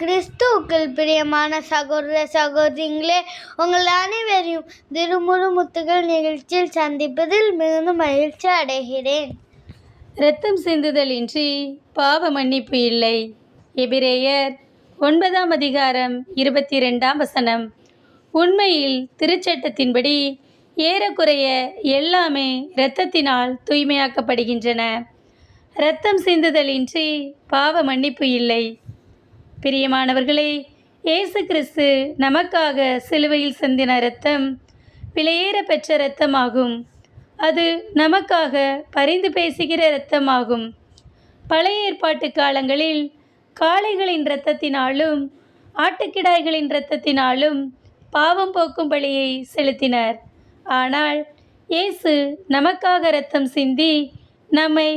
கிறிஸ்துவுக்குள் பிரியமான சகோதர சகோதரிகளே, உங்கள் அனைவரையும் திருமுழு முத்துகள் நிகழ்ச்சியில் சந்திப்பதில் மிகுந்த மகிழ்ச்சி அடைகிறேன். இரத்தம் சிந்துதல் இன்றி பாவ மன்னிப்பு இல்லை. எபிரேயர் 9 அதிகாரம் 22 உண்மையில் திருச்சட்டத்தின்படி ஏறக்குறைய எல்லாமே இரத்தத்தினால் தூய்மையாக்கப்படுகின்றன. இரத்தம் சிந்துதல் இன்றி பாவ மன்னிப்பு இல்லை. பிரியமானவர்களே, இயேசு கிறிஸ்து நமக்காக சிலுவையில் சிந்தின இரத்தம் விலையேற பெற்ற இரத்தமாகும். அது நமக்காக பரிந்து பேசுகிற இரத்தமாகும். பழைய ஏற்பாட்டு காலங்களில் காளைகளின் இரத்தத்தினாலும் ஆட்டுக்கிடாய்களின் இரத்தத்தினாலும் பாவம் போக்கும் பலியை செலுத்தினர். ஆனால் இயேசு நமக்காக இரத்தம் சிந்தி நம்மை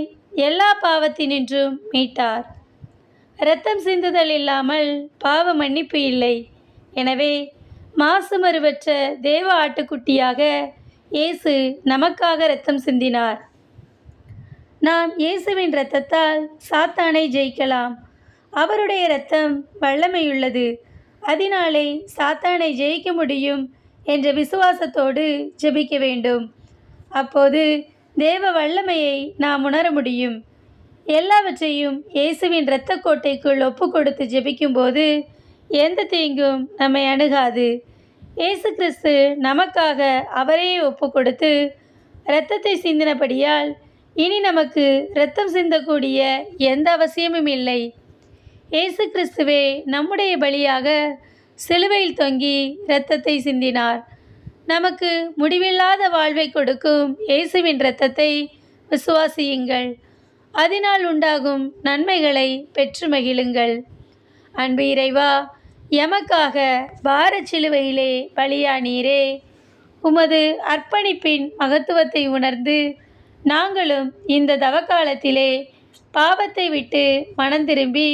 எல்லா பாவத்தினின்றும் மீட்டார். இரத்தம் சிந்துதல் இல்லாமல் பாவ மன்னிப்பு இல்லை. எனவே மாசுமறுவற்ற தேவ ஆட்டுக்குட்டியாக இயேசு நமக்காக இரத்தம் சிந்தினார். நாம் இயேசுவின் இரத்தத்தால் சாத்தானை ஜெயிக்கலாம். அவருடைய இரத்தம் வல்லமையுள்ளது. அதனாலே சாத்தானை ஜெயிக்க முடியும் என்ற விசுவாசத்தோடு ஜெபிக்க வேண்டும். அப்போது தேவ வல்லமையை நாம் உணர முடியும். எல்லாவற்றையும் இயேசுவின் இரத்த கோட்டைக்குள் ஒப்பு கொடுத்து ஜெபிக்கும்போது எந்த தீங்கும் நம்மை அணுகாது. இயேசு கிறிஸ்து நமக்காக அவரையே ஒப்பு கொடுத்து இரத்தத்தை சிந்தினபடியால் இனி நமக்கு இரத்தம் சிந்தக்கூடிய எந்த அவசியமும் இல்லை. இயேசு கிறிஸ்துவே நம்முடைய பலியாக சிலுவையில் தொங்கி இரத்தத்தை சிந்தினார். நமக்கு முடிவில்லாத வாழ்வை கொடுக்கும் இயேசுவின் இரத்தத்தை விசுவாசியுங்கள். அதனால் உண்டாகும் நன்மைகளை பெற்று மகிழுங்கள். அன்பு இறைவா, எமக்காக பாரச் சிலுவையிலே பலியானீரே. உமது அர்ப்பணிப்பின் மகத்துவத்தை உணர்ந்து நாங்களும் இந்த தவக்காலத்திலே பாவத்தை விட்டு மனம் திரும்பி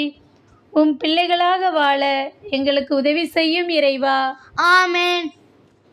உம் பிள்ளைகளாக வாழ எங்களுக்கு உதவி செய்யும் இறைவா. ஆமென்.